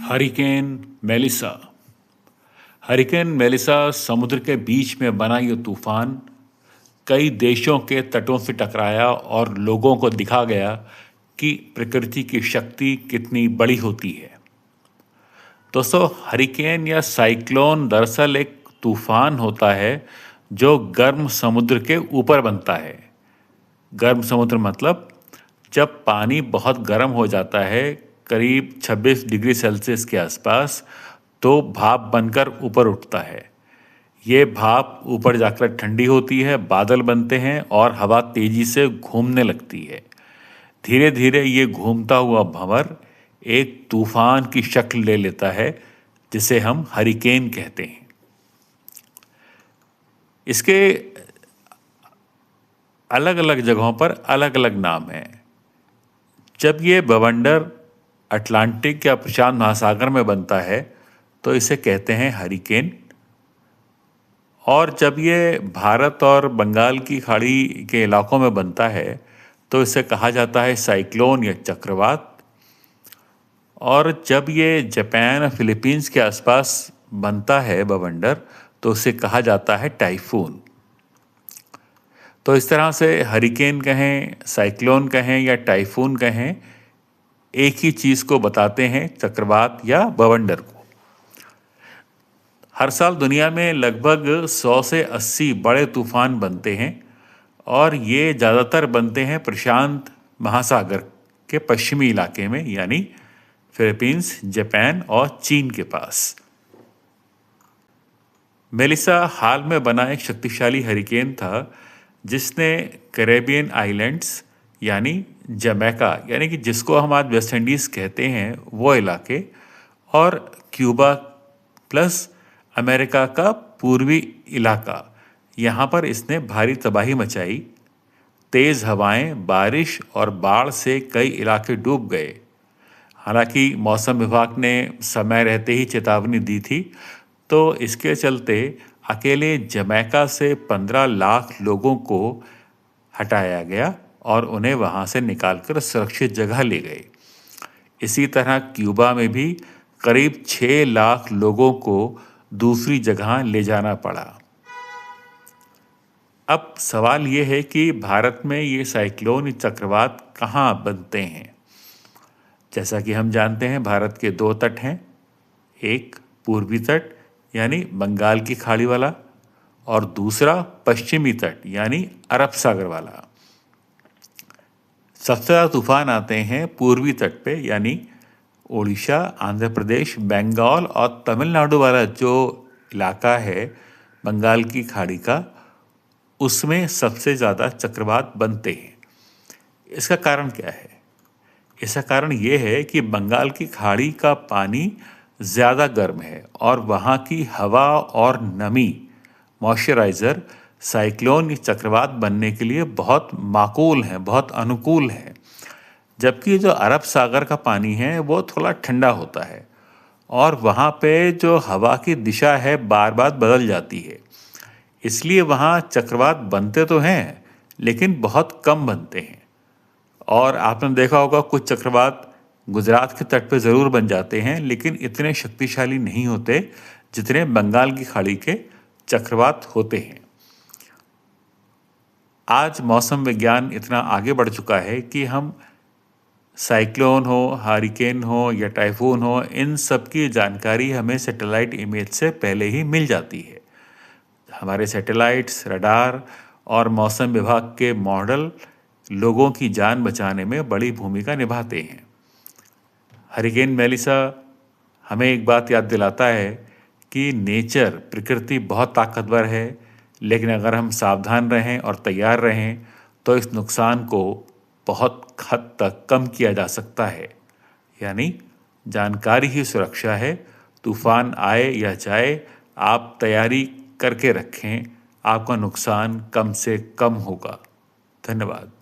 Hurricane Melissa. Hurricane Melissa समुद्र के बीच में बना ये तूफान कई देशों के तटों से टकराया और लोगों को दिखा गया कि प्रकृति की शक्ति कितनी बड़ी होती है। दोस्तों, हरिकेन या साइक्लोन दरअसल एक तूफान होता है जो गर्म समुद्र के ऊपर बनता है। गर्म समुद्र मतलब जब पानी बहुत गर्म हो जाता है, करीब 26 डिग्री सेल्सियस के आसपास, तो भाप बनकर ऊपर उठता है। ये भाप ऊपर जाकर ठंडी होती है, बादल बनते हैं और हवा तेजी से घूमने लगती है। धीरे धीरे ये घूमता हुआ भंवर एक तूफान की शक्ल ले लेता है, जिसे हम हरिकेन कहते हैं। इसके अलग अलग जगहों पर अलग अलग नाम हैं। जब ये बवंडर अटलांटिक या प्रशांत महासागर में बनता है तो इसे कहते हैं हरिकेन, और जब ये भारत और बंगाल की खाड़ी के इलाकों में बनता है तो इसे कहा जाता है साइक्लोन या चक्रवात, और जब ये जापान और फिलीपींस के आसपास बनता है बवंडर तो उसे कहा जाता है टाइफून। तो इस तरह से हरिकेन कहें, साइक्लोन कहें या टाइफून कहें, एक ही चीज़ को बताते हैं, चक्रवात या बवंडर को। हर साल दुनिया में लगभग 100 से 80 बड़े तूफान बनते हैं और ये ज़्यादातर बनते हैं प्रशांत महासागर के पश्चिमी इलाके में, यानी फिलीपींस, जापान और चीन के पास। मेलिसा हाल में बना एक शक्तिशाली हरिकेन था जिसने कैरेबियन आइलैंड्स यानी जमैका, यानी कि जिसको हम आज वेस्ट इंडीज़ कहते हैं, वो इलाके, और क्यूबा प्लस अमेरिका का पूर्वी इलाका, यहाँ पर इसने भारी तबाही मचाई। तेज़ हवाएं, बारिश और बाढ़ से कई इलाके डूब गए। हालांकि मौसम विभाग ने समय रहते ही चेतावनी दी थी, तो इसके चलते अकेले जमैका से 15 लाख लोगों को हटाया गया और उन्हें वहाँ से निकालकर सुरक्षित जगह ले गए। इसी तरह क्यूबा में भी करीब 6 लाख लोगों को दूसरी जगह ले जाना पड़ा। अब सवाल ये है कि भारत में ये साइक्लोन चक्रवात कहाँ बनते हैं। जैसा कि हम जानते हैं, भारत के 2 तट हैं, एक पूर्वी तट यानी बंगाल की खाड़ी वाला, और दूसरा पश्चिमी तट यानी अरब सागर वाला। सबसे ज़्यादा तूफान आते हैं पूर्वी तट पे, यानी उड़ीसा, आंध्र प्रदेश, बंगाल और तमिलनाडु वाला जो इलाका है बंगाल की खाड़ी का, उसमें सबसे ज़्यादा चक्रवात बनते हैं। इसका कारण क्या है? इसका कारण ये है कि बंगाल की खाड़ी का पानी ज़्यादा गर्म है और वहाँ की हवा और नमी, मॉइस्चराइज़र, साइक्लोन चक्रवात बनने के लिए बहुत माकूल हैं, बहुत अनुकूल हैं। जबकि जो अरब सागर का पानी है वो थोड़ा ठंडा होता है और वहाँ पे जो हवा की दिशा है बार बार बदल जाती है, इसलिए वहाँ चक्रवात बनते तो हैं लेकिन बहुत कम बनते हैं। और आपने देखा होगा कुछ चक्रवात गुजरात के तट पे ज़रूर बन जाते हैं, लेकिन इतने शक्तिशाली नहीं होते जितने बंगाल की खाड़ी के चक्रवात होते हैं। आज मौसम विज्ञान इतना आगे बढ़ चुका है कि हम साइक्लोन हो, हरिकेन हो या टाइफून हो, इन सब की जानकारी हमें सैटेलाइट इमेज से पहले ही मिल जाती है। हमारे सैटेलाइट्स, रडार और मौसम विभाग के मॉडल लोगों की जान बचाने में बड़ी भूमिका निभाते हैं। हरिकेन मेलिसा हमें एक बात याद दिलाता है कि नेचर, प्रकृति बहुत ताकतवर है, लेकिन अगर हम सावधान रहें और तैयार रहें तो इस नुकसान को बहुत हद तक कम किया जा सकता है। यानी जानकारी ही सुरक्षा है। तूफान आए या जाए, आप तैयारी करके रखें, आपका नुकसान कम से कम होगा। धन्यवाद।